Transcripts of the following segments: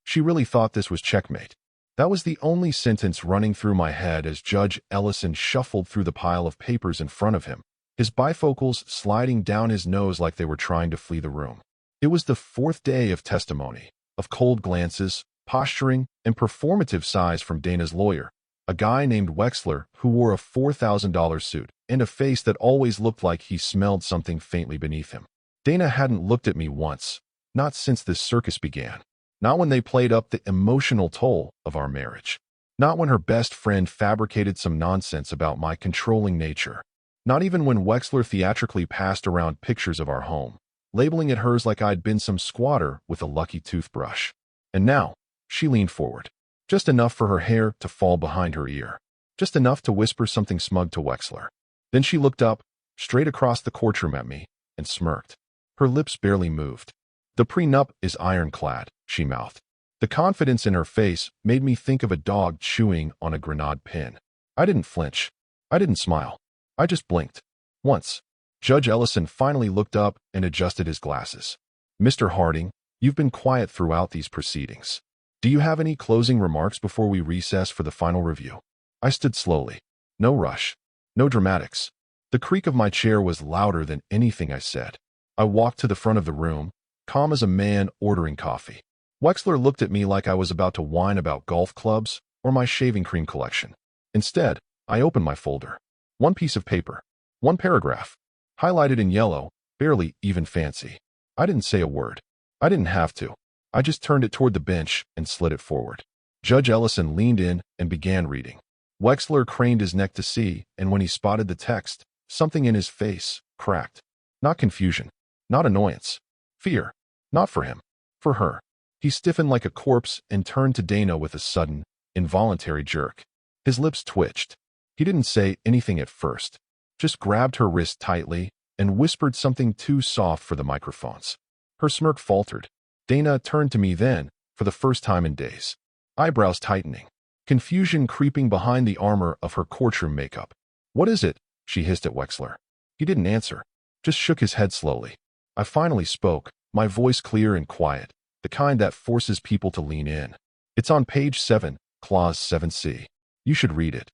She really thought this was checkmate. That was the only sentence running through my head as Judge Ellison shuffled through the pile of papers in front of him, his bifocals sliding down his nose like they were trying to flee the room. It was the fourth day of testimony, of cold glances, posturing, and performative sighs from Dana's lawyer, a guy named Wexler who wore a $4,000 suit and a face that always looked like he smelled something faintly beneath him. Dana hadn't looked at me once, not since this circus began. Not when they played up the emotional toll of our marriage. Not when her best friend fabricated some nonsense about my controlling nature. Not even when Wexler theatrically passed around pictures of our home, labeling it hers like I'd been some squatter with a lucky toothbrush. And now, she leaned forward. Just enough for her hair to fall behind her ear. Just enough to whisper something smug to Wexler. Then she looked up, straight across the courtroom at me, and smirked. Her lips barely moved. "The prenup is ironclad," she mouthed. The confidence in her face made me think of a dog chewing on a grenade pin. I didn't flinch. I didn't smile. I just blinked. Once. Judge Ellison finally looked up and adjusted his glasses. "Mr. Harding, you've been quiet throughout these proceedings. Do you have any closing remarks before we recess for the final review?" I stood slowly. No rush. No dramatics. The creak of my chair was louder than anything I said. I walked to the front of the room, calm as a man ordering coffee. Wexler looked at me like I was about to whine about golf clubs or my shaving cream collection. Instead, I opened my folder. One piece of paper. One paragraph. Highlighted in yellow, barely even fancy. I didn't say a word. I didn't have to. I just turned it toward the bench and slid it forward. Judge Ellison leaned in and began reading. Wexler craned his neck to see, and when he spotted the text, something in his face cracked. Not confusion. Not annoyance. Fear. Not for him. For her. He stiffened like a corpse and turned to Dana with a sudden, involuntary jerk. His lips twitched. He didn't say anything at first, just grabbed her wrist tightly and whispered something too soft for the microphones. Her smirk faltered. Dana turned to me then, for the first time in days. Eyebrows tightening. Confusion creeping behind the armor of her courtroom makeup. "What is it?" she hissed at Wexler. He didn't answer, just shook his head slowly. I finally spoke, my voice clear and quiet, the kind that forces people to lean in. "It's on page 7, clause 7C. You should read it."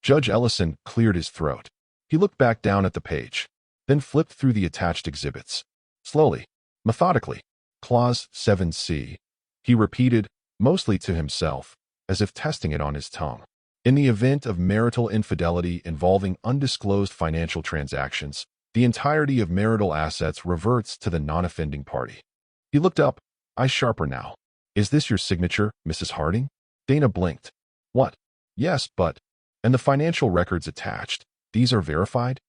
Judge Ellison cleared his throat. He looked back down at the page, then flipped through the attached exhibits. Slowly, methodically. "Clause 7C. He repeated, mostly to himself, as if testing it on his tongue. "In the event of marital infidelity involving undisclosed financial transactions, the entirety of marital assets reverts to the non-offending party." He looked up, eyes sharper now. "Is this your signature, Mrs. Harding?" Dana blinked. "What? Yes, but..." "And the financial records attached, these are verified?"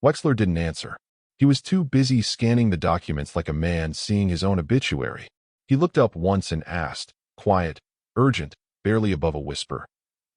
Wexler didn't answer. He was too busy scanning the documents like a man seeing his own obituary. He looked up once and asked, quiet, urgent, barely above a whisper.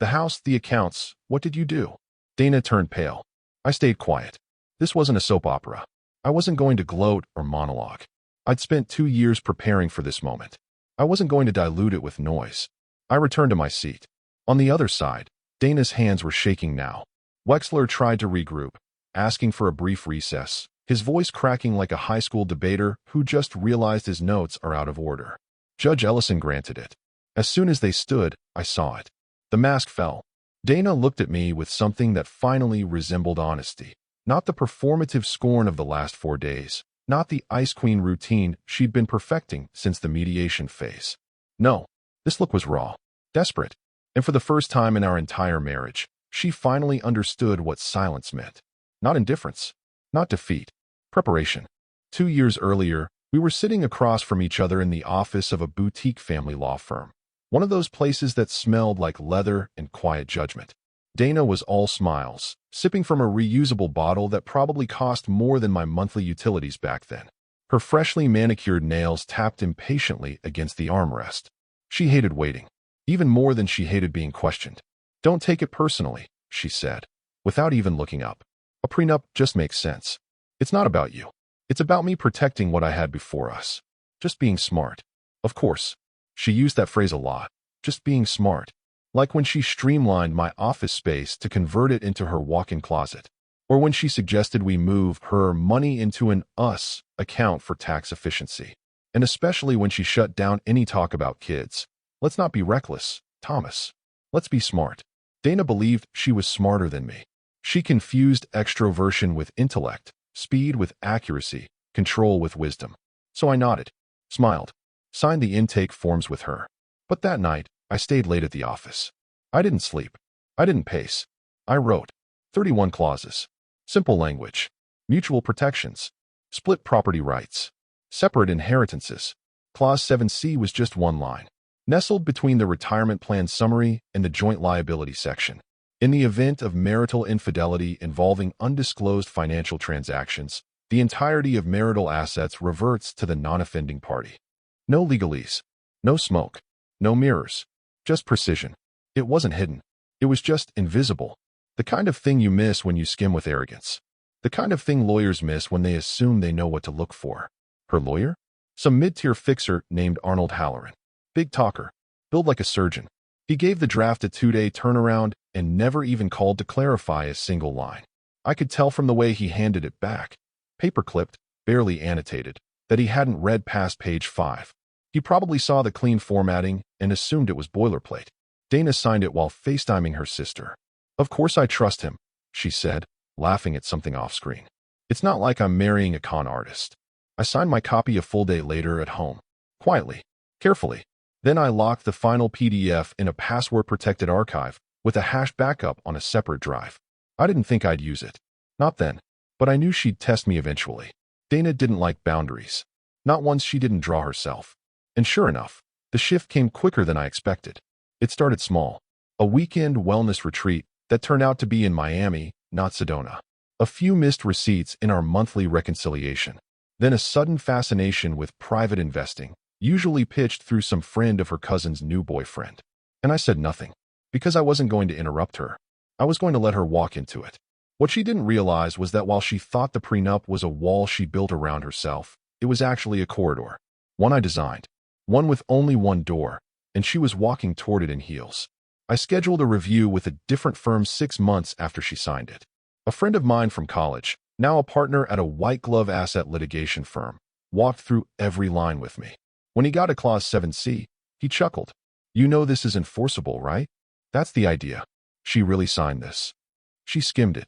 "The house, the accounts, what did you do?" Dana turned pale. I stayed quiet. This wasn't a soap opera. I wasn't going to gloat or monologue. I'd spent 2 years preparing for this moment. I wasn't going to dilute it with noise. I returned to my seat. On the other side, Dana's hands were shaking now. Wexler tried to regroup, asking for a brief recess, his voice cracking like a high school debater who just realized his notes are out of order. Judge Ellison granted it. As soon as they stood, I saw it. The mask fell. Dana looked at me with something that finally resembled honesty. Not the performative scorn of the last 4 days. Not the Ice Queen routine she'd been perfecting since the mediation phase. No, this look was raw, desperate. And for the first time in our entire marriage, she finally understood what silence meant. Not indifference. Not defeat. Preparation. 2 years earlier, we were sitting across from each other in the office of a boutique family law firm. One of those places that smelled like leather and quiet judgment. Dana was all smiles, sipping from a reusable bottle that probably cost more than my monthly utilities back then. Her freshly manicured nails tapped impatiently against the armrest. She hated waiting, even more than she hated being questioned. "Don't take it personally," she said, without even looking up. "A prenup just makes sense. It's not about you. It's about me protecting what I had before us. Just being smart." Of course. She used that phrase a lot. Just being smart. Like when she streamlined my office space to convert it into her walk-in closet. Or when she suggested we move her money into an us account for tax efficiency. And especially when she shut down any talk about kids. Let's not be reckless, Thomas. Let's be smart. Dana believed she was smarter than me. She confused extroversion with intellect, speed with accuracy, control with wisdom. So I nodded, smiled, signed the intake forms with her. But that night, I stayed late at the office. I didn't sleep. I didn't pace. I wrote 31 clauses. Simple language. Mutual protections. Split property rights. Separate inheritances. Clause 7C was just one line, nestled between the retirement plan summary and the joint liability section. In the event of marital infidelity involving undisclosed financial transactions, the entirety of marital assets reverts to the non-offending party. No legalese. No smoke. No mirrors. Just precision. It wasn't hidden. It was just invisible. The kind of thing you miss when you skim with arrogance. The kind of thing lawyers miss when they assume they know what to look for. Her lawyer? Some mid-tier fixer named Arnold Halloran. Big talker. Billed like a surgeon. He gave the draft a 2-day turnaround and never even called to clarify a single line. I could tell from the way he handed it back, paper-clipped, barely annotated, that he hadn't read past page 5. He probably saw the clean formatting and assumed it was boilerplate. Dana signed it while FaceTiming her sister. Of course I trust him, she said, laughing at something off-screen. It's not like I'm marrying a con artist. I signed my copy a full day later at home. Quietly. Carefully. Then I locked the final PDF in a password-protected archive with a hashed backup on a separate drive. I didn't think I'd use it. Not then. But I knew she'd test me eventually. Dana didn't like boundaries. Not ones she didn't draw herself. And sure enough, the shift came quicker than I expected. It started small. A weekend wellness retreat that turned out to be in Miami, not Sedona. A few missed receipts in our monthly reconciliation. Then a sudden fascination with private investing, usually pitched through some friend of her cousin's new boyfriend. And I said nothing, because I wasn't going to interrupt her. I was going to let her walk into it. What she didn't realize was that while she thought the prenup was a wall she built around herself, it was actually a corridor. One I designed. One with only one door, and she was walking toward it in heels. I scheduled a review with a different firm 6 months after she signed it. A friend of mine from college, now a partner at a white-glove asset litigation firm, walked through every line with me. When he got to Clause 7C, he chuckled. You know this is enforceable, right? That's the idea. She really signed this. She skimmed it.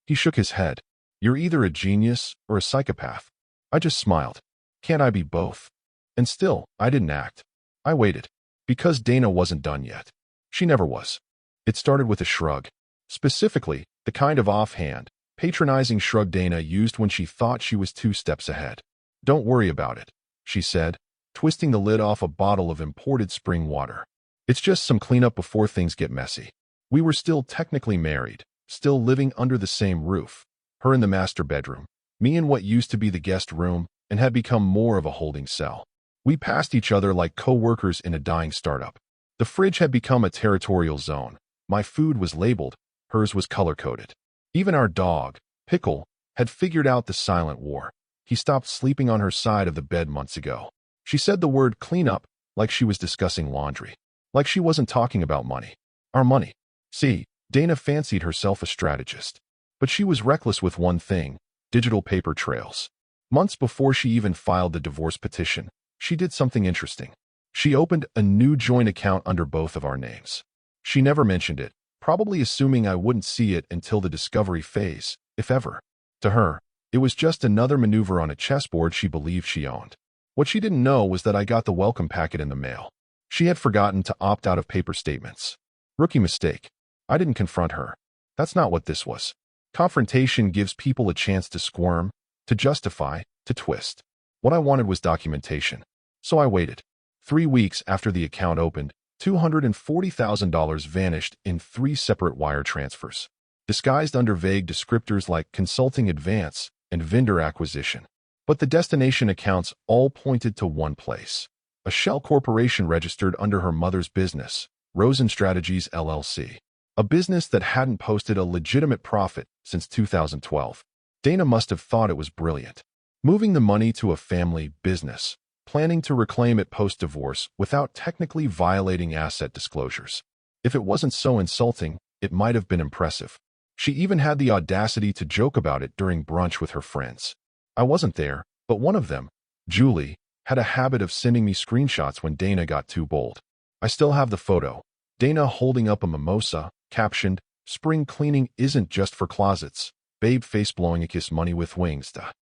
He shook his head. You're either a genius or a psychopath. I just smiled. Can't I be both? And still, I didn't act. I waited. Because Dana wasn't done yet. She never was. It started with a shrug. Specifically, the kind of offhand, patronizing shrug Dana used when she thought she was 2 steps ahead. Don't worry about it, she said, twisting the lid off a bottle of imported spring water. It's just some cleanup before things get messy. We were still technically married, still living under the same roof. Her in the master bedroom, me in what used to be the guest room and had become more of a holding cell. We passed each other like co-workers in a dying startup. The fridge had become a territorial zone. My food was labeled, hers was color-coded. Even our dog, Pickle, had figured out the silent war. He stopped sleeping on her side of the bed months ago. She said the word cleanup like she was discussing laundry. Like she wasn't talking about money. Our money. See, Dana fancied herself a strategist. But she was reckless with one thing, digital paper trails. Months before she even filed the divorce petition, she did something interesting. She opened a new joint account under both of our names. She never mentioned it, probably assuming I wouldn't see it until the discovery phase, if ever. To her, it was just another maneuver on a chessboard she believed she owned. What she didn't know was that I got the welcome packet in the mail. She had forgotten to opt out of paper statements. Rookie mistake. I didn't confront her. That's not what this was. Confrontation gives people a chance to squirm, to justify, to twist. What I wanted was documentation. So I waited. 3 weeks after the account opened, $240,000 vanished in 3 separate wire transfers, disguised under vague descriptors like consulting advance and vendor acquisition. But the destination accounts all pointed to one place. A shell corporation registered under her mother's business, Rosen Strategies LLC. A business that hadn't posted a legitimate profit since 2012. Dana must have thought it was brilliant. Moving the money to a family business, planning to reclaim it post-divorce without technically violating asset disclosures. If it wasn't so insulting, it might have been impressive. She even had the audacity to joke about it during brunch with her friends. I wasn't there, but one of them, Julie, had a habit of sending me screenshots when Dana got too bold. I still have the photo. Dana holding up a mimosa, captioned, "Spring cleaning isn't just for closets. Babe face blowing a kiss money with wings."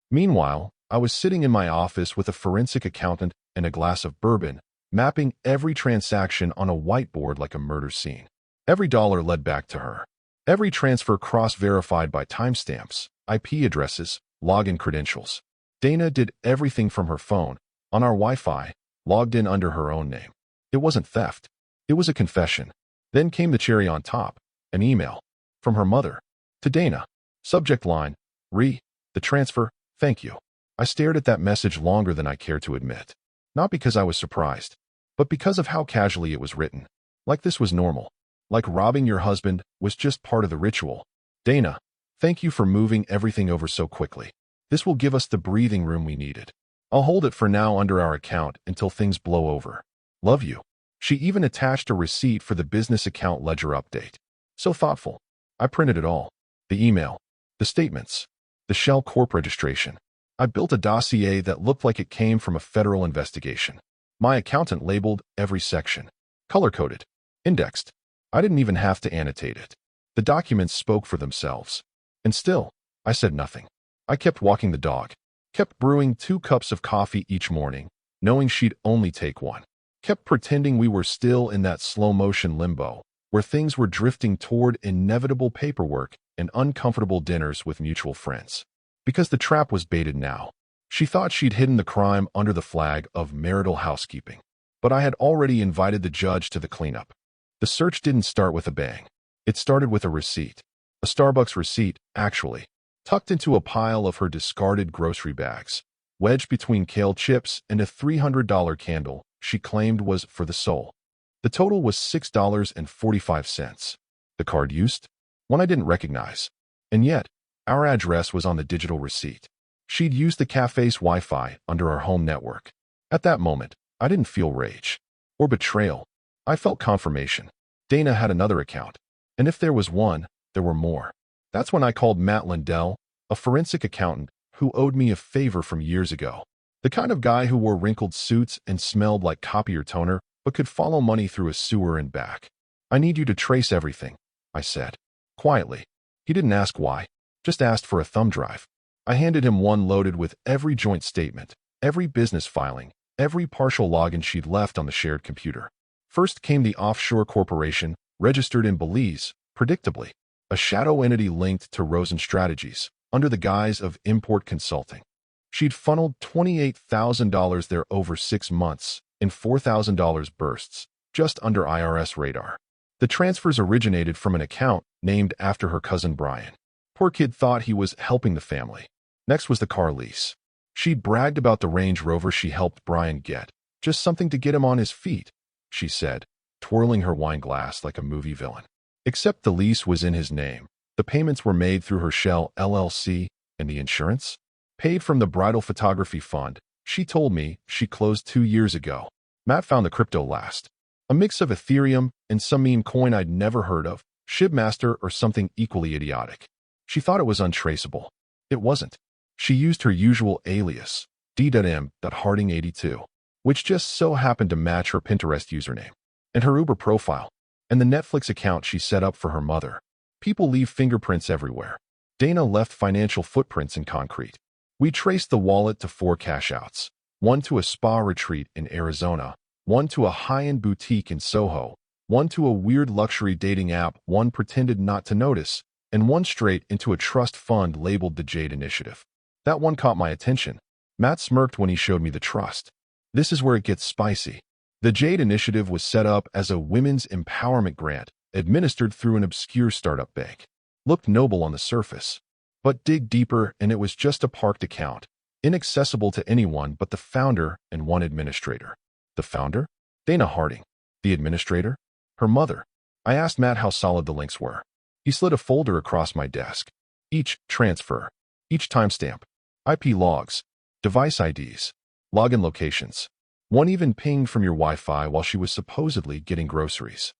Meanwhile, I was sitting in my office with a forensic accountant and a glass of bourbon, mapping every transaction on a whiteboard like a murder scene. Every dollar led back to her. Every transfer cross-verified by timestamps, IP addresses, login credentials. Dana did everything from her phone, on our Wi-Fi, logged in under her own name. It wasn't theft. It was a confession. Then came the cherry on top, an email. From her mother. To Dana. Subject line, the transfer, thank you. I stared at that message longer than I cared to admit. Not because I was surprised, but because of how casually it was written. Like this was normal. Like robbing your husband was just part of the ritual. Dana, thank you for moving everything over so quickly. This will give us the breathing room we needed. I'll hold it for now under our account until things blow over. Love you. She even attached a receipt for the business account ledger update. So thoughtful. I printed it all. The email, the statements, the Shell Corp registration. I built a dossier that looked like it came from a federal investigation. My accountant labeled every section. Color-coded. Indexed. I didn't even have to annotate it. The documents spoke for themselves. And still, I said nothing. I kept walking the dog. Kept brewing 2 cups of coffee each morning, knowing she'd only take 1. Kept pretending we were still in that slow-motion limbo, where things were drifting toward inevitable paperwork and uncomfortable dinners with mutual friends. Because the trap was baited now. She thought she'd hidden the crime under the flag of marital housekeeping. But I had already invited the judge to the cleanup. The search didn't start with a bang. It started with a receipt. A Starbucks receipt, actually, tucked into a pile of her discarded grocery bags, wedged between kale chips and a $300 candle she claimed was for the soul. The total was $6.45. The card used? One I didn't recognize. And yet, our address was on the digital receipt. She'd used the cafe's Wi-Fi under our home network. At that moment, I didn't feel rage or betrayal. I felt confirmation. Dana had another account. And if there was one, there were more. That's when I called Matt Lindell, a forensic accountant who owed me a favor from years ago. The kind of guy who wore wrinkled suits and smelled like copier toner, but could follow money through a sewer and back. I need you to trace everything, I said. Quietly. He didn't ask why, just asked for a thumb drive. I handed him one loaded with every joint statement, every business filing, every partial login she'd left on the shared computer. First came the offshore corporation, registered in Belize, predictably, a shadow entity linked to Rosen Strategies, under the guise of import consulting. She'd funneled $28,000 there over 6 months, in $4,000 bursts, just under IRS radar. The transfers originated from an account named after her cousin Brian. Poor kid thought he was helping the family. Next was the car lease. She'd bragged about the Range Rover she helped Brian get, just something to get him on his feet, she said, twirling her wine glass like a movie villain. Except the lease was in his name. The payments were made through her Shell LLC, and the insurance? Paid from the bridal photography fund. She told me she closed 2 years ago. Matt found the crypto last. A mix of Ethereum and some meme coin I'd never heard of, Shibmaster or something equally idiotic. She thought it was untraceable. It wasn't. She used her usual alias, D.M.Harding82, which just so happened to match her Pinterest username, and her Uber profile, and the Netflix account she set up for her mother. People leave fingerprints everywhere. Dana left financial footprints in concrete. We traced the wallet to 4 cash-outs, one to a spa retreat in Arizona, one to a high-end boutique in Soho, one to a weird luxury dating app one pretended not to notice, and one straight into a trust fund labeled the Jade Initiative. That one caught my attention. Matt smirked when he showed me the trust. This is where it gets spicy. The Jade Initiative was set up as a women's empowerment grant, administered through an obscure startup bank. Looked noble on the surface. But dig deeper and it was just a parked account, inaccessible to anyone but the founder and one administrator. The founder? Dana Harding. The administrator? Her mother. I asked Matt how solid the links were. He slid a folder across my desk. Each transfer. Each timestamp. IP logs. Device IDs. Login locations. One even pinged from your Wi-Fi while she was supposedly getting groceries.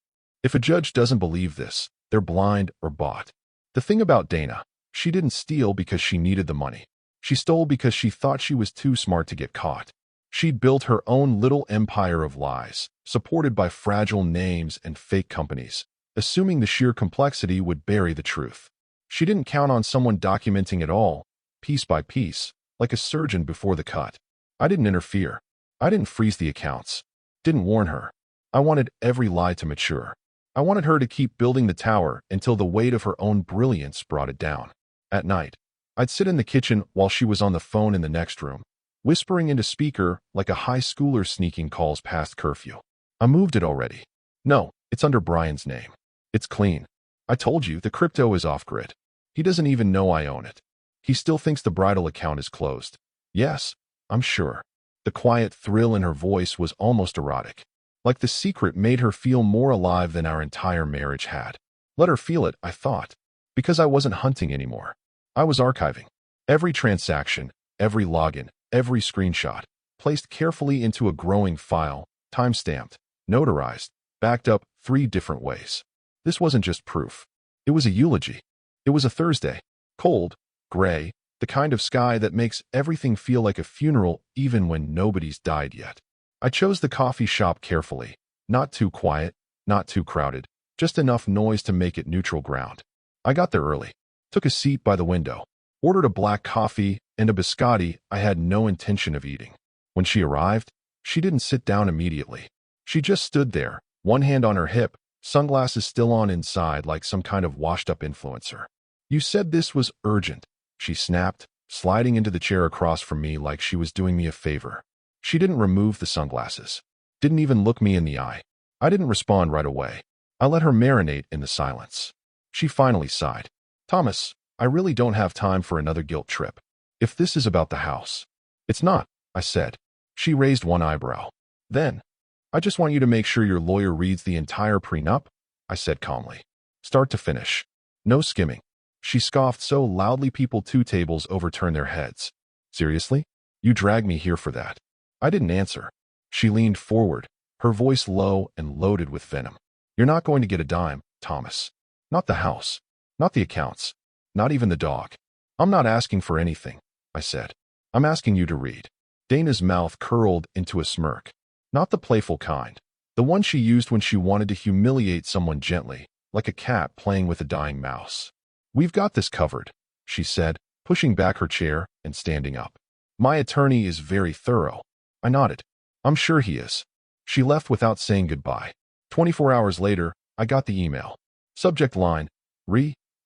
If a judge doesn't believe this, they're blind or bought. The thing about Dana, she didn't steal because she needed the money. She stole because she thought she was too smart to get caught. She'd built her own little empire of lies, supported by fragile names and fake companies, assuming the sheer complexity would bury the truth. She didn't count on someone documenting it all, piece by piece, like a surgeon before the cut. I didn't interfere. I didn't freeze the accounts. Didn't warn her. I wanted every lie to mature. I wanted her to keep building the tower until the weight of her own brilliance brought it down. At night, I'd sit in the kitchen while she was on the phone in the next room, whispering into speaker like a high schooler sneaking calls past curfew. I moved it already. No, it's under Brian's name. It's clean. I told you, the crypto is off-grid. He doesn't even know I own it. He still thinks the bridal account is closed. Yes, I'm sure. The quiet thrill in her voice was almost erotic. Like the secret made her feel more alive than our entire marriage had. Let her feel it, I thought. Because I wasn't hunting anymore. I was archiving. Every transaction, every login, every screenshot, placed carefully into a growing file, time-stamped, notarized, backed up 3 different ways. This wasn't just proof. It was a eulogy. It was a Thursday. Cold, gray, the kind of sky that makes everything feel like a funeral even when nobody's died yet. I chose the coffee shop carefully. Not too quiet, not too crowded, just enough noise to make it neutral ground. I got there early, took a seat by the window, ordered a black coffee and a biscotti I had no intention of eating. When she arrived, she didn't sit down immediately. She just stood there, one hand on her hip, sunglasses still on inside like some kind of washed-up influencer. You said this was urgent, she snapped, sliding into the chair across from me like she was doing me a favor. She didn't remove the sunglasses. Didn't even look me in the eye. I didn't respond right away. I let her marinate in the silence. She finally sighed. Thomas, I really don't have time for another guilt trip. If this is about the house. It's not, I said. She raised one eyebrow. Then, I just want you to make sure your lawyer reads the entire prenup, I said calmly. Start to finish. No skimming. She scoffed so loudly 2 tables overturned their heads. Seriously? You dragged me here for that. I didn't answer. She leaned forward, her voice low and loaded with venom. You're not going to get a dime, Thomas. Not the house. Not the accounts. Not even the dog. I'm not asking for anything, I said. I'm asking you to read. Dana's mouth curled into a smirk. Not the playful kind. The one she used when she wanted to humiliate someone gently, like a cat playing with a dying mouse. We've got this covered, she said, pushing back her chair and standing up. My attorney is very thorough. I nodded. I'm sure he is. She left without saying goodbye. 24 hours later, I got the email. Subject line,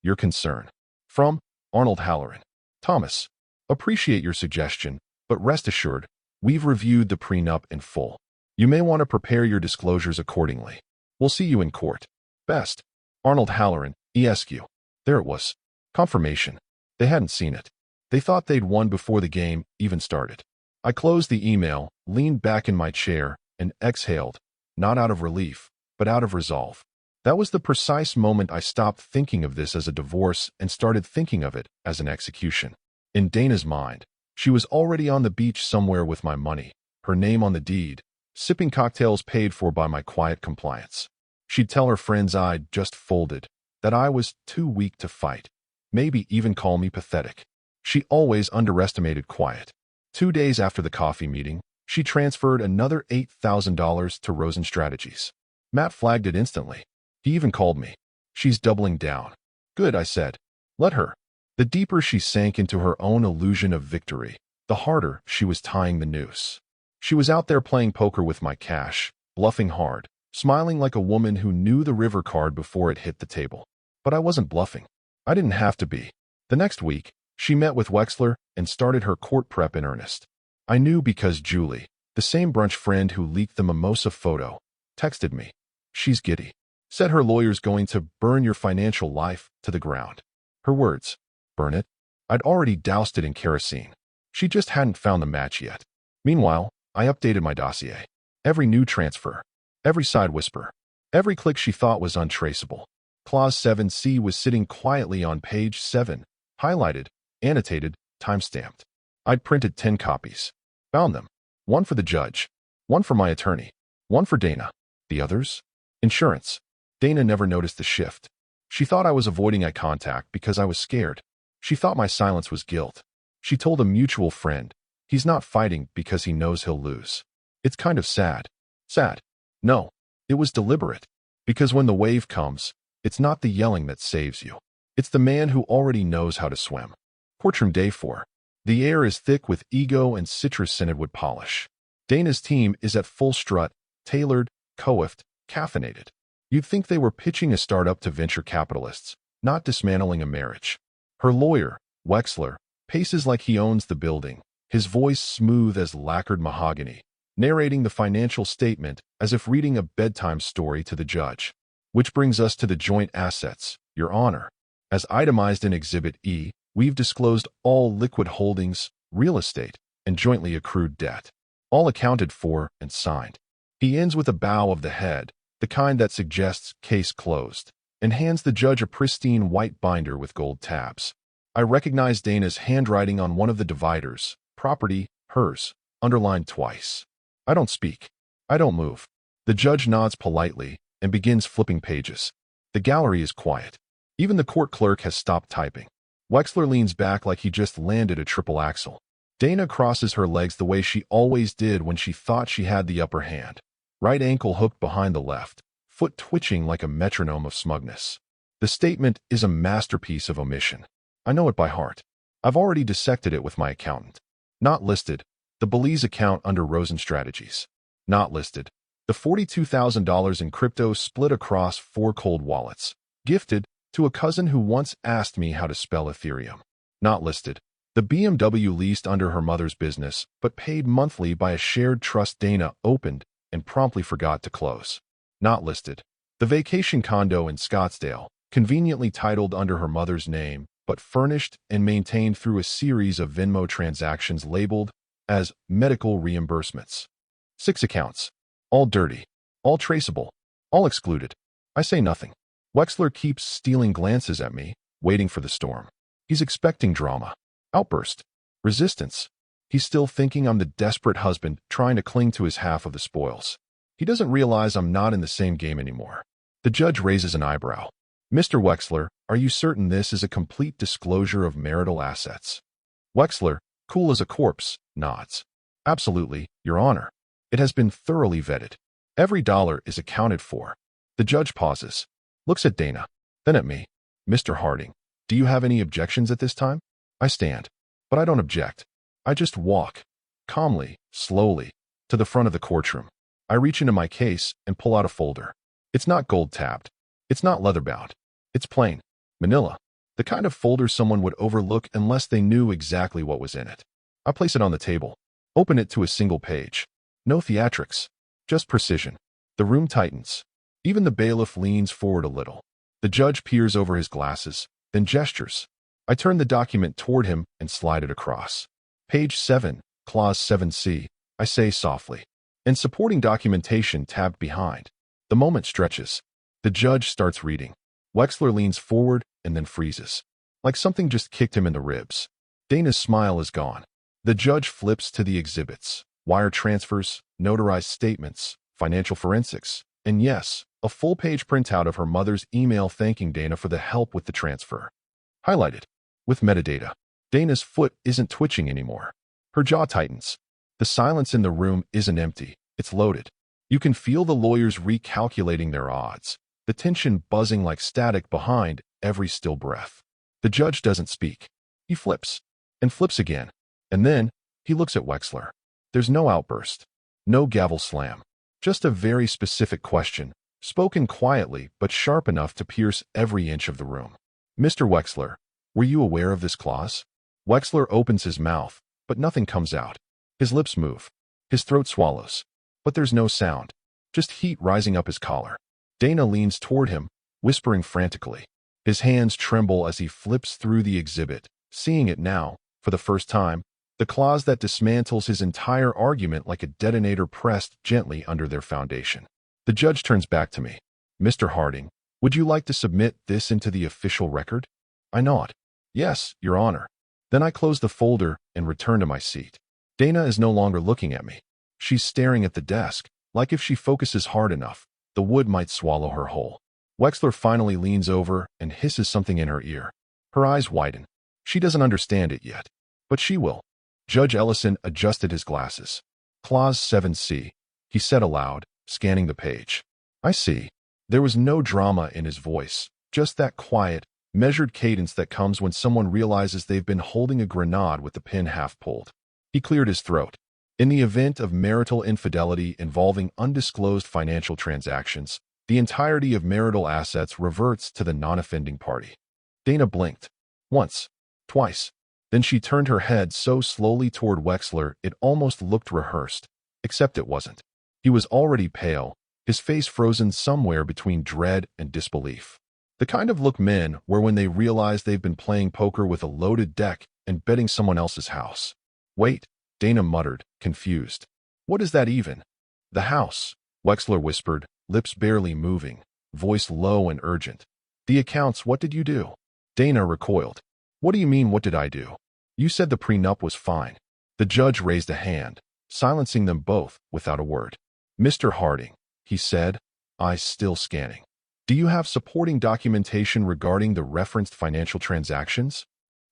your concern. From Arnold Halloran. Thomas, appreciate your suggestion, but rest assured, we've reviewed the prenup in full. You may want to prepare your disclosures accordingly. We'll see you in court. Best. Arnold Halloran, ESQ. There it was. Confirmation. They hadn't seen it. They thought they'd won before the game even started. I closed the email, leaned back in my chair, and exhaled, not out of relief, but out of resolve. That was the precise moment I stopped thinking of this as a divorce and started thinking of it as an execution. In Dana's mind, she was already on the beach somewhere with my money, her name on the deed, sipping cocktails paid for by my quiet compliance. She'd tell her friends I'd just folded, that I was too weak to fight, maybe even call me pathetic. She always underestimated quiet. 2 days after the coffee meeting, she transferred another $8,000 to Rosen Strategies. Matt flagged it instantly. He even called me. She's doubling down. Good, I said. Let her. The deeper she sank into her own illusion of victory, the harder she was tying the noose. She was out there playing poker with my cash, bluffing hard, smiling like a woman who knew the river card before it hit the table. But I wasn't bluffing. I didn't have to be. The next week, she met with Wexler and started her court prep in earnest. I knew because Julie, the same brunch friend who leaked the mimosa photo, texted me. She's giddy. Said her lawyer's going to burn your financial life to the ground. Her words. Burn it? I'd already doused it in kerosene. She just hadn't found the match yet. Meanwhile, I updated my dossier. Every new transfer. Every side whisper. Every click she thought was untraceable. Clause 7C was sitting quietly on page 7, highlighted, annotated, time-stamped. I'd printed 10 copies. Found them. One for the judge. One for my attorney. One for Dana. The others? Insurance. Dana never noticed the shift. She thought I was avoiding eye contact because I was scared. She thought my silence was guilt. She told a mutual friend, He's not fighting because he knows he'll lose. It's kind of sad. Sad. No, it was deliberate. Because when the wave comes, it's not the yelling that saves you. It's the man who already knows how to swim. Courtroom Day 4. The air is thick with ego and citrus-scented wood polish. Dana's team is at full strut, tailored, coiffed, caffeinated. You'd think they were pitching a startup to venture capitalists, not dismantling a marriage. Her lawyer, Wexler, paces like he owns the building, his voice smooth as lacquered mahogany, narrating the financial statement as if reading a bedtime story to the judge. Which brings us to the joint assets, Your Honor. As itemized in Exhibit E, we've disclosed all liquid holdings, real estate, and jointly accrued debt, all accounted for and signed. He ends with a bow of the head, the kind that suggests case closed, and hands the judge a pristine white binder with gold tabs. I recognize Dana's handwriting on one of the dividers, property, hers, underlined twice. I don't speak. I don't move. The judge nods politely and begins flipping pages. The gallery is quiet. Even the court clerk has stopped typing. Wexler leans back like he just landed a triple axel. Dana crosses her legs the way she always did when she thought she had the upper hand. Right ankle hooked behind the left, foot twitching like a metronome of smugness. The statement is a masterpiece of omission. I know it by heart. I've already dissected it with my accountant. Not listed, the Belize account under Rosen Strategies. Not listed, the $42,000 in crypto split across 4 cold wallets. Gifted to a cousin who once asked me how to spell Ethereum. Not listed, the BMW leased under her mother's business but paid monthly by a shared trust Dana opened and promptly forgot to close. Not listed, the vacation condo in Scottsdale, conveniently titled under her mother's name, but furnished and maintained through a series of Venmo transactions labeled as medical reimbursements. 6 accounts. All dirty. All traceable. All excluded. I say nothing. Wexler keeps stealing glances at me, waiting for the storm. He's expecting drama. Outburst. Resistance. He's still thinking I'm the desperate husband trying to cling to his half of the spoils. He doesn't realize I'm not in the same game anymore. The judge raises an eyebrow. Mr. Wexler, are you certain this is a complete disclosure of marital assets? Wexler, cool as a corpse, nods. Absolutely, Your Honor. It has been thoroughly vetted. Every dollar is accounted for. The judge pauses, looks at Dana, then at me. Mr. Harding, do you have any objections at this time? I stand, but I don't object. I just walk, calmly, slowly, to the front of the courtroom. I reach into my case and pull out a folder. It's not gold-tabbed. It's not leather-bound. It's plain, manila, the kind of folder someone would overlook unless they knew exactly what was in it. I place it on the table, open it to a single page. No theatrics, just precision. The room tightens. Even the bailiff leans forward a little. The judge peers over his glasses, then gestures. I turn the document toward him and slide it across. Page 7, Clause 7C, I say softly. And supporting documentation tabbed behind. The moment stretches. The judge starts reading. Wexler leans forward and then freezes. Like something just kicked him in the ribs. Dana's smile is gone. The judge flips to the exhibits. Wire transfers, notarized statements, financial forensics, and yes, a full-page printout of her mother's email thanking Dana for the help with the transfer. Highlighted. With metadata. Dana's foot isn't twitching anymore. Her jaw tightens. The silence in the room isn't empty, it's loaded. You can feel the lawyers recalculating their odds, the tension buzzing like static behind every still breath. The judge doesn't speak. He flips, and flips again, and then he looks at Wexler. There's no outburst, no gavel slam, just a very specific question, spoken quietly but sharp enough to pierce every inch of the room. Mr. Wexler, were you aware of this clause? Wexler opens his mouth, but nothing comes out. His lips move. His throat swallows. But there's no sound, just heat rising up his collar. Dana leans toward him, whispering frantically. His hands tremble as he flips through the exhibit, seeing it now, for the first time, the clause that dismantles his entire argument like a detonator pressed gently under their foundation. The judge turns back to me. Mr. Harding, would you like to submit this into the official record? I nod. Yes, Your Honor. Then I close the folder and return to my seat. Dana is no longer looking at me. She's staring at the desk, like if she focuses hard enough, the wood might swallow her whole. Wexler finally leans over and hisses something in her ear. Her eyes widen. She doesn't understand it yet, but she will. Judge Ellison adjusted his glasses. Clause 7C, he said aloud, scanning the page. I see. There was no drama in his voice, just that quiet, measured cadence that comes when someone realizes they've been holding a grenade with the pin half pulled. He cleared his throat. In the event of marital infidelity involving undisclosed financial transactions, the entirety of marital assets reverts to the non-offending party. Dana blinked. Once. Twice. Then she turned her head so slowly toward Wexler it almost looked rehearsed, except it wasn't. He was already pale, his face frozen somewhere between dread and disbelief. The kind of look men wear when they realize they've been playing poker with a loaded deck and betting someone else's house. Wait, Dana muttered, confused. What is that even? The house, Wexler whispered, lips barely moving, voice low and urgent. The accounts, what did you do? Dana recoiled. What do you mean, what did I do? You said the prenup was fine. The judge raised a hand, silencing them both without a word. Mr. Harding, he said, eyes still scanning. Do you have supporting documentation regarding the referenced financial transactions?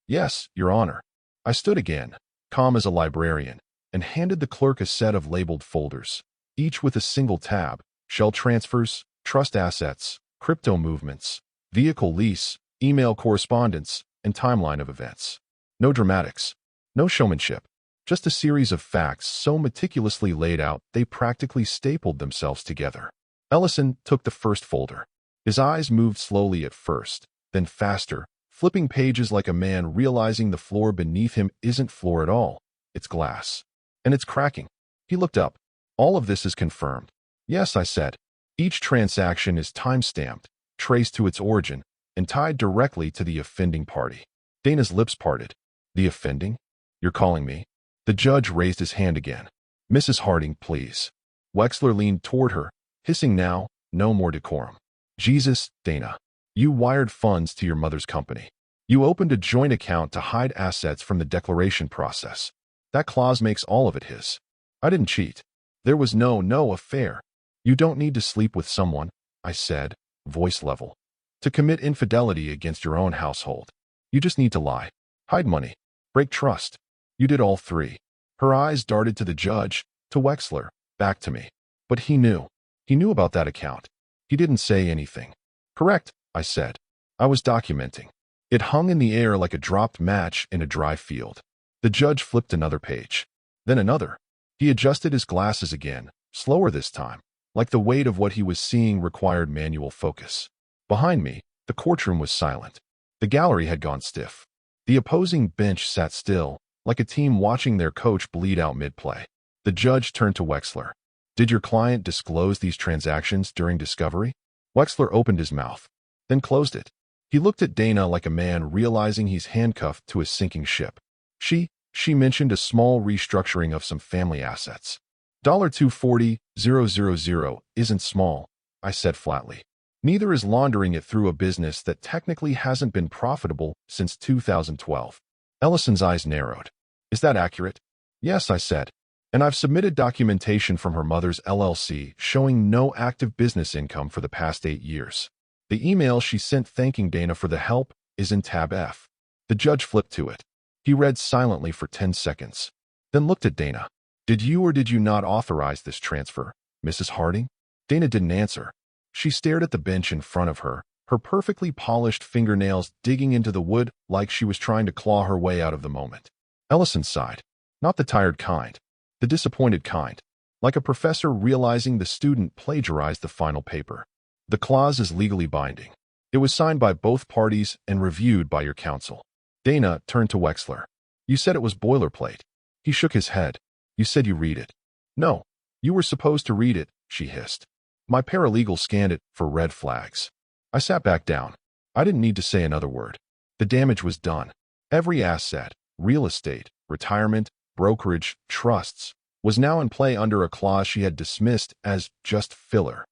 Yes, Your Honor. I stood again, calm as a librarian, and handed the clerk a set of labeled folders, each with a single tab: shell transfers, trust assets, crypto movements, vehicle lease, email correspondence, and timeline of events. No dramatics, no showmanship, just a series of facts so meticulously laid out they practically stapled themselves together. Ellison took the first folder. His eyes moved slowly at first, then faster, flipping pages like a man realizing the floor beneath him isn't floor at all. It's glass. And it's cracking. He looked up. All of this is confirmed. Yes, I said. Each transaction is time-stamped, traced to its origin, and tied directly to the offending party. Dana's lips parted. The offending? You're calling me? The judge raised his hand again. Mrs. Harding, please. Wexler leaned toward her, hissing now, no more decorum. Jesus, Dana. You wired funds to your mother's company. You opened a joint account to hide assets from the declaration process. That clause makes all of it his. I didn't cheat. There was no affair. You don't need to sleep with someone, I said, voice level, to commit infidelity against your own household. You just need to lie, hide money, break trust. You did all three. Her eyes darted to the judge, to Wexler, back to me. But he knew. He knew about that account. He didn't say anything. Correct, I said. I was documenting. It hung in the air like a dropped match in a dry field. The judge flipped another page. Then another. He adjusted his glasses again, slower this time, like the weight of what he was seeing required manual focus. Behind me, the courtroom was silent. The gallery had gone stiff. The opposing bench sat still, like a team watching their coach bleed out mid-play. The judge turned to Wexler. Did your client disclose these transactions during discovery? Wexler opened his mouth, then closed it. He looked at Dana like a man realizing he's handcuffed to a sinking ship. She mentioned a small restructuring of some family assets. $240,000 isn't small, I said flatly. Neither is laundering it through a business that technically hasn't been profitable since 2012. Ellison's eyes narrowed. Is that accurate? Yes, I said. And I've submitted documentation from her mother's LLC showing no active business income for the past 8 years. The email she sent thanking Dana for the help is in tab F. The judge flipped to it. He read silently for 10 seconds, then looked at Dana. Did you or did you not authorize this transfer, Mrs. Harding? Dana didn't answer. She stared at the bench in front of her, her perfectly polished fingernails digging into the wood like she was trying to claw her way out of the moment. Ellison sighed. Not the tired kind. The disappointed kind. Like a professor realizing the student plagiarized the final paper. The clause is legally binding. It was signed by both parties and reviewed by your counsel. Dana turned to Wexler. You said it was boilerplate. He shook his head. You said you read it. No. You were supposed to read it, she hissed. My paralegal scanned it for red flags. I sat back down. I didn't need to say another word. The damage was done. Every asset, real estate, retirement, brokerage, trusts, was now in play under a clause she had dismissed as just filler.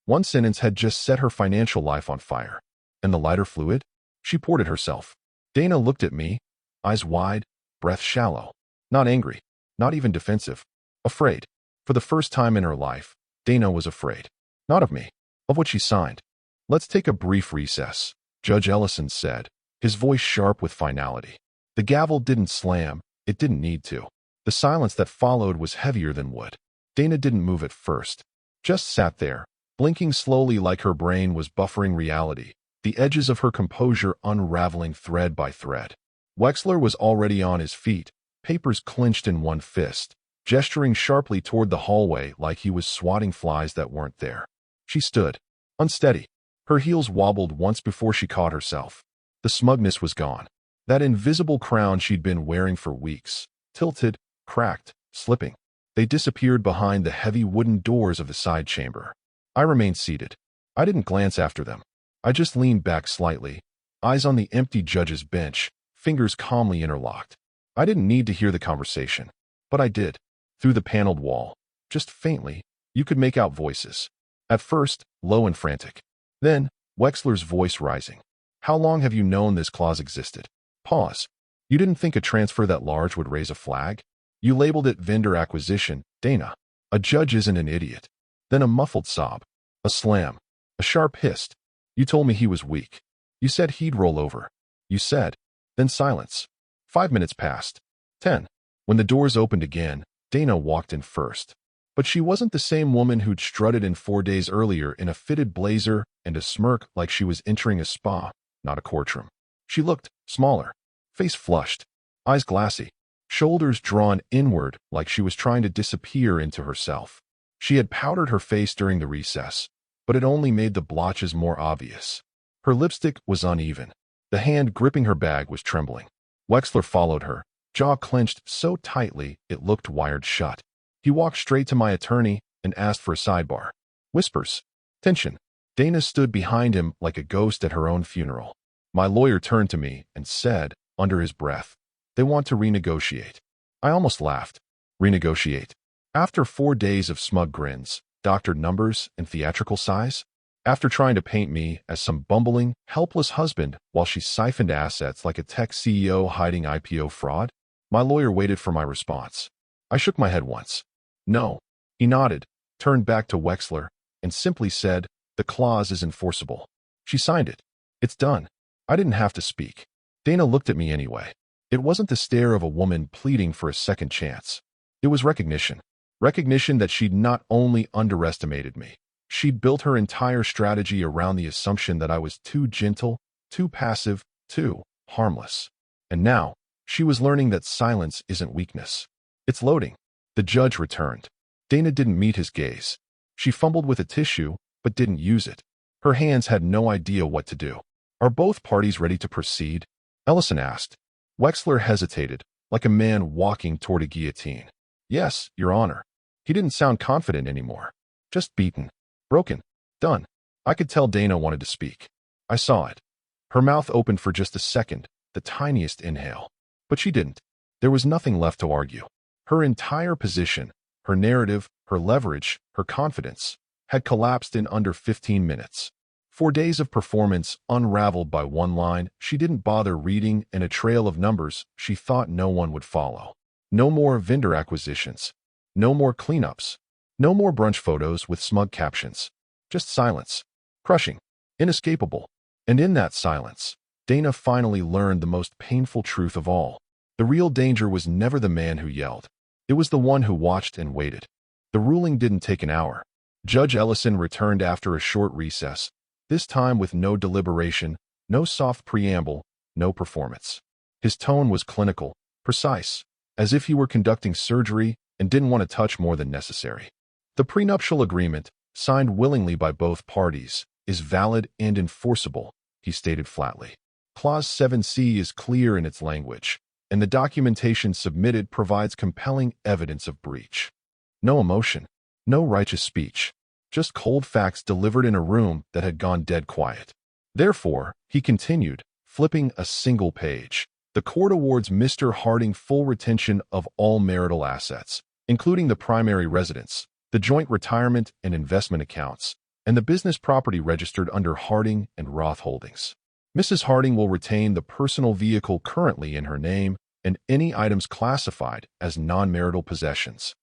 One sentence had just set her financial life on fire. And the lighter fluid? She poured it herself. Dana looked at me, eyes wide, breath shallow. Not angry, not even defensive. Afraid. For the first time in her life, Dana was afraid. Not of me, of what she signed. Let's take a brief recess, Judge Ellison said, his voice sharp with finality. The gavel didn't slam, it didn't need to. The silence that followed was heavier than wood. Dana didn't move at first. Just sat there, blinking slowly like her brain was buffering reality, the edges of her composure unraveling thread by thread. Wexler was already on his feet, papers clenched in one fist, gesturing sharply toward the hallway like he was swatting flies that weren't there. She stood, unsteady. Her heels wobbled once before she caught herself. The smugness was gone. That invisible crown she'd been wearing for weeks, tilted, cracked, slipping. They disappeared behind the heavy wooden doors of the side chamber. I remained seated. I didn't glance after them. I just leaned back slightly, eyes on the empty judge's bench, fingers calmly interlocked. I didn't need to hear the conversation, but I did. Through the paneled wall, just faintly, you could make out voices. At first, low and frantic. Then, Wexler's voice rising. How long have you known this clause existed? Pause. You didn't think a transfer that large would raise a flag? You labeled it vendor acquisition, Dana. A judge isn't an idiot. Then a muffled sob. A slam. A sharp hiss. You told me he was weak. You said he'd roll over. You said. Then silence. 5 minutes passed. 10. When the doors opened again, Dana walked in first. But she wasn't the same woman who'd strutted in 4 days earlier in a fitted blazer and a smirk like she was entering a spa, not a courtroom. She looked smaller, face flushed, eyes glassy, shoulders drawn inward like she was trying to disappear into herself. She had powdered her face during the recess, but it only made the blotches more obvious. Her lipstick was uneven. The hand gripping her bag was trembling. Wexler followed her, jaw clenched so tightly it looked wired shut. He walked straight to my attorney and asked for a sidebar. Whispers. Tension. Dana stood behind him like a ghost at her own funeral. My lawyer turned to me and said, under his breath, "They want to renegotiate." I almost laughed. Renegotiate? After 4 days of smug grins, doctored numbers, and theatrical sighs? After trying to paint me as some bumbling, helpless husband while she siphoned assets like a tech CEO hiding IPO fraud? My lawyer waited for my response. I shook my head once. No. He nodded, turned back to Wexler, and simply said, "The clause is enforceable." She signed it. It's done. I didn't have to speak. Dana looked at me anyway. It wasn't the stare of a woman pleading for a second chance. It was recognition. Recognition that she'd not only underestimated me, she'd built her entire strategy around the assumption that I was too gentle, too passive, too harmless. And now, she was learning that silence isn't weakness. It's loading. The judge returned. Dana didn't meet his gaze. She fumbled with a tissue, but didn't use it. Her hands had no idea what to do. Are both parties ready to proceed? Ellison asked. Wexler hesitated, like a man walking toward a guillotine. Yes, Your Honor. He didn't sound confident anymore. Just beaten. Broken. Done. I could tell Dana wanted to speak. I saw it. Her mouth opened for just a second, the tiniest inhale. But she didn't. There was nothing left to argue. Her entire position, her narrative, her leverage, her confidence, had collapsed in under 15 minutes. 4 days of performance unraveled by one line she didn't bother reading and a trail of numbers she thought no one would follow. No more vendor acquisitions. No more cleanups. No more brunch photos with smug captions. Just silence. Crushing. Inescapable. And in that silence, Dana finally learned the most painful truth of all. The real danger was never the man who yelled. It was the one who watched and waited. The ruling didn't take an hour. Judge Ellison returned after a short recess, this time with no deliberation, no soft preamble, no performance. His tone was clinical, precise, as if he were conducting surgery and didn't want to touch more than necessary. The prenuptial agreement, signed willingly by both parties, is valid and enforceable, he stated flatly. Clause 7C is clear in its language, and the documentation submitted provides compelling evidence of breach. No emotion, no righteous speech, just cold facts delivered in a room that had gone dead quiet. Therefore, he continued, flipping a single page, the court awards Mr. Harding full retention of all marital assets, including the primary residence, the joint retirement and investment accounts, and the business property registered under Harding and Roth Holdings. Mrs. Harding will retain the personal vehicle currently in her name and any items classified as non-marital possessions.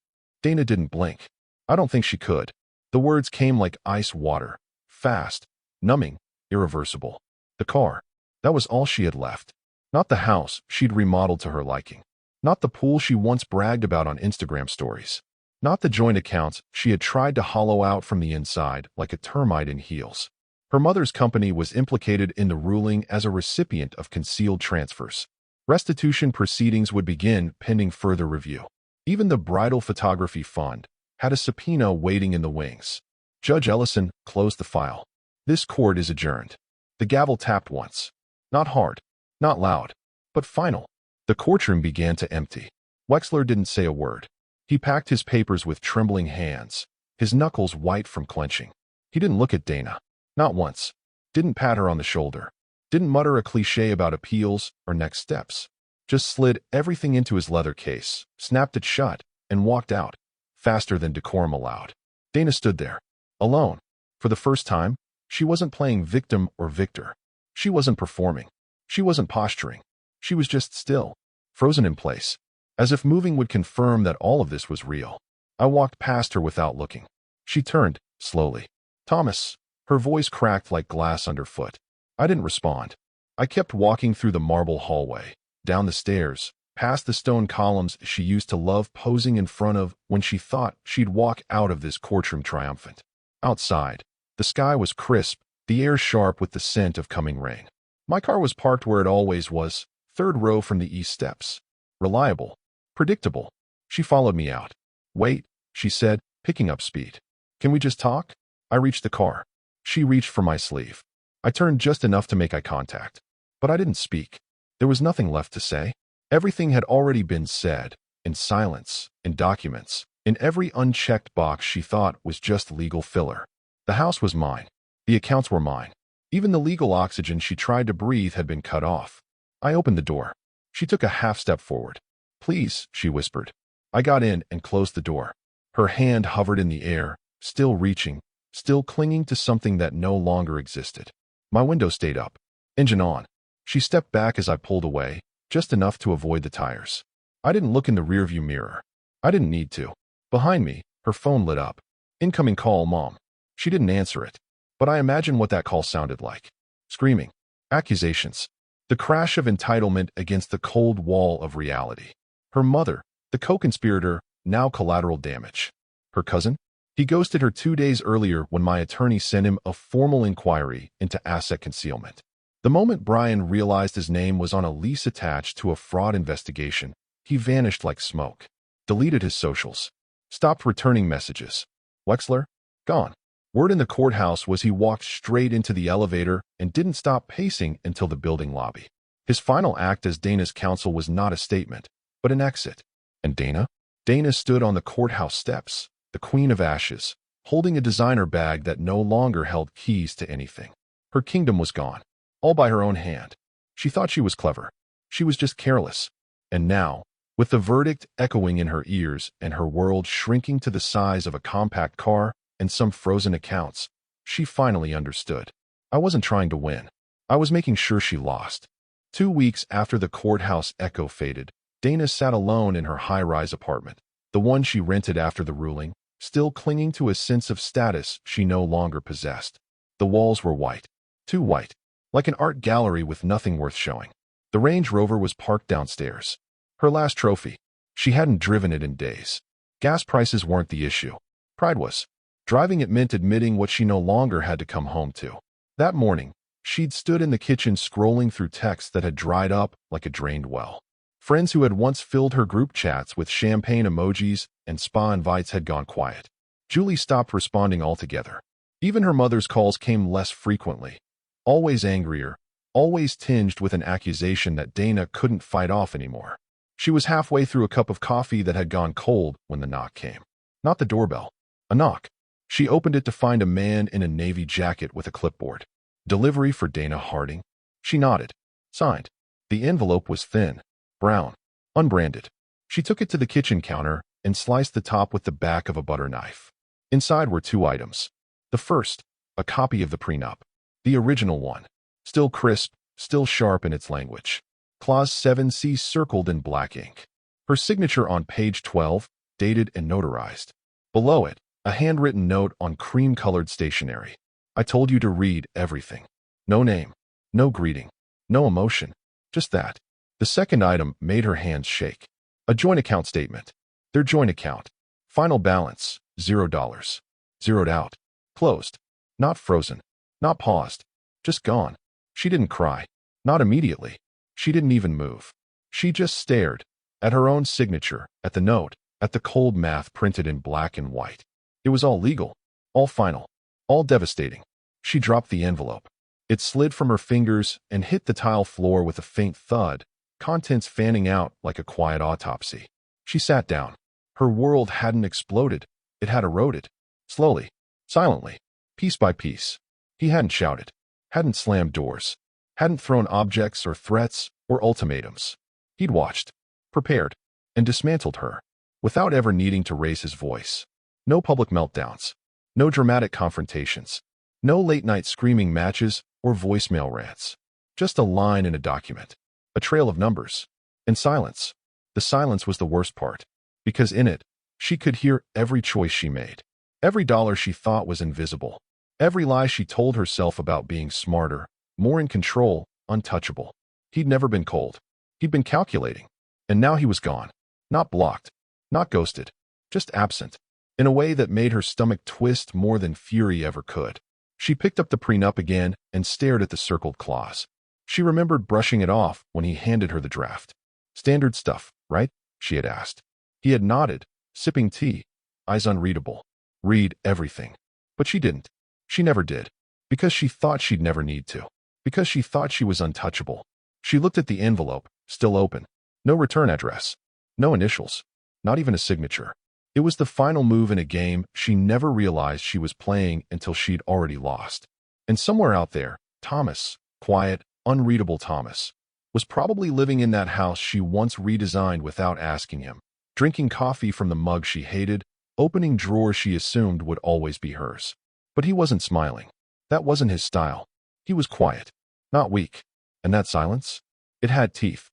Dana didn't blink. I don't think she could. The words came like ice water, fast, numbing, irreversible. The car. That was all she had left. Not the house she'd remodeled to her liking. Not the pool she once bragged about on Instagram stories. Not the joint accounts she had tried to hollow out from the inside like a termite in heels. Her mother's company was implicated in the ruling as a recipient of concealed transfers. Restitution proceedings would begin pending further review. Even the bridal photography fund had a subpoena waiting in the wings. Judge Ellison closed the file. This court is adjourned. The gavel tapped once. Not hard, not loud, but final. The courtroom began to empty. Wexler didn't say a word. He packed his papers with trembling hands, his knuckles white from clenching. He didn't look at Dana. Not once. Didn't pat her on the shoulder. Didn't mutter a cliche about appeals or next steps. Just slid everything into his leather case, snapped it shut, and walked out, faster than decorum allowed. Dana stood there, alone. For the first time, she wasn't playing victim or victor. She wasn't performing. She wasn't posturing. She was just still, frozen in place, as if moving would confirm that all of this was real. I walked past her without looking. She turned, slowly. "Thomas." Her voice cracked like glass underfoot. I didn't respond. I kept walking through the marble hallway, down the stairs, past the stone columns she used to love posing in front of when she thought she'd walk out of this courtroom triumphant. Outside, the sky was crisp, the air sharp with the scent of coming rain. My car was parked where it always was, third row from the east steps. Reliable. Predictable. She followed me out. "Wait," she said, picking up speed. "Can we just talk?" I reached the car. She reached for my sleeve. I turned just enough to make eye contact. But I didn't speak. There was nothing left to say. Everything had already been said, in silence, in documents, in every unchecked box she thought was just legal filler. The house was mine. The accounts were mine. Even the legal oxygen she tried to breathe had been cut off. I opened the door. She took a half step forward. "Please," she whispered. I got in and closed the door. Her hand hovered in the air, still reaching, still clinging to something that no longer existed. My window stayed up. Engine on. She stepped back as I pulled away, just enough to avoid the tires. I didn't look in the rearview mirror. I didn't need to. Behind me, her phone lit up. "Incoming call, Mom." She didn't answer it, but I imagined what that call sounded like. Screaming. Accusations. The crash of entitlement against the cold wall of reality. Her mother, the co-conspirator, now collateral damage. Her cousin? He ghosted her 2 days earlier when my attorney sent him a formal inquiry into asset concealment. The moment Brian realized his name was on a lease attached to a fraud investigation, he vanished like smoke. Deleted his socials. Stopped returning messages. Wexler? Gone. Word in the courthouse was he walked straight into the elevator and didn't stop pacing until the building lobby. His final act as Dana's counsel was not a statement, but an exit. And Dana? Dana stood on the courthouse steps, the Queen of Ashes, holding a designer bag that no longer held keys to anything. Her kingdom was gone, all by her own hand. She thought she was clever. She was just careless. And now, with the verdict echoing in her ears and her world shrinking to the size of a compact car and some frozen accounts, she finally understood. I wasn't trying to win. I was making sure she lost. 2 weeks after the courthouse echo faded, Dana sat alone in her high-rise apartment, the one she rented after the ruling, still clinging to a sense of status she no longer possessed. The walls were white. Too white. Like an art gallery with nothing worth showing. The Range Rover was parked downstairs. Her last trophy. She hadn't driven it in days. Gas prices weren't the issue. Pride was. Driving it meant admitting what she no longer had to come home to. That morning, she'd stood in the kitchen scrolling through texts that had dried up like a drained well. Friends who had once filled her group chats with champagne emojis and spa invites had gone quiet. Julie stopped responding altogether. Even her mother's calls came less frequently. Always angrier, always tinged with an accusation that Dana couldn't fight off anymore. She was halfway through a cup of coffee that had gone cold when the knock came. Not the doorbell. A knock. She opened it to find a man in a navy jacket with a clipboard. Delivery for Dana Harding. She nodded. Signed. The envelope was thin, brown, unbranded. She took it to the kitchen counter and sliced the top with the back of a butter knife. Inside were 2 items. The first, a copy of the prenup. The original one. Still crisp, still sharp in its language. Clause 7C circled in black ink. Her signature on page 12, dated and notarized. Below it, a handwritten note on cream-colored stationery. I told you to read everything. No name, no greeting, no emotion, just that. The second item made her hands shake. A joint account statement. Their joint account. Final balance, $0. Zeroed out. Closed. Not frozen. Not paused. Just gone. She didn't cry. Not immediately. She didn't even move. She just stared. At her own signature, at the note, at the cold math printed in black and white. It was all legal. All final. All devastating. She dropped the envelope. It slid from her fingers and hit the tile floor with a faint thud, contents fanning out like a quiet autopsy. She sat down. Her world hadn't exploded. It had eroded. Slowly. Silently. Piece by piece. He hadn't shouted. Hadn't slammed doors. Hadn't thrown objects or threats or ultimatums. He'd watched. Prepared. And dismantled her. Without ever needing to raise his voice. No public meltdowns. No dramatic confrontations. No late-night screaming matches or voicemail rants. Just a line in a document. A trail of numbers. And silence. The silence was the worst part. Because in it, she could hear every choice she made. Every dollar she thought was invisible. Every lie she told herself about being smarter, more in control, untouchable. He'd never been cold. He'd been calculating. And now he was gone. Not blocked. Not ghosted. Just absent. In a way that made her stomach twist more than fury ever could. She picked up the prenup again and stared at the circled clause. She remembered brushing it off when he handed her the draft. Standard stuff, right? She had asked. He had nodded, sipping tea, eyes unreadable. Read everything. But she didn't. She never did. Because she thought she'd never need to. Because she thought she was untouchable. She looked at the envelope, still open. No return address. No initials. Not even a signature. It was the final move in a game she never realized she was playing until she'd already lost. And somewhere out there, Thomas, quiet, unreadable Thomas, was probably living in that house she once redesigned without asking him, drinking coffee from the mug she hated, opening drawers she assumed would always be hers. But he wasn't smiling. That wasn't his style. He was quiet, not weak. And that silence? It had teeth.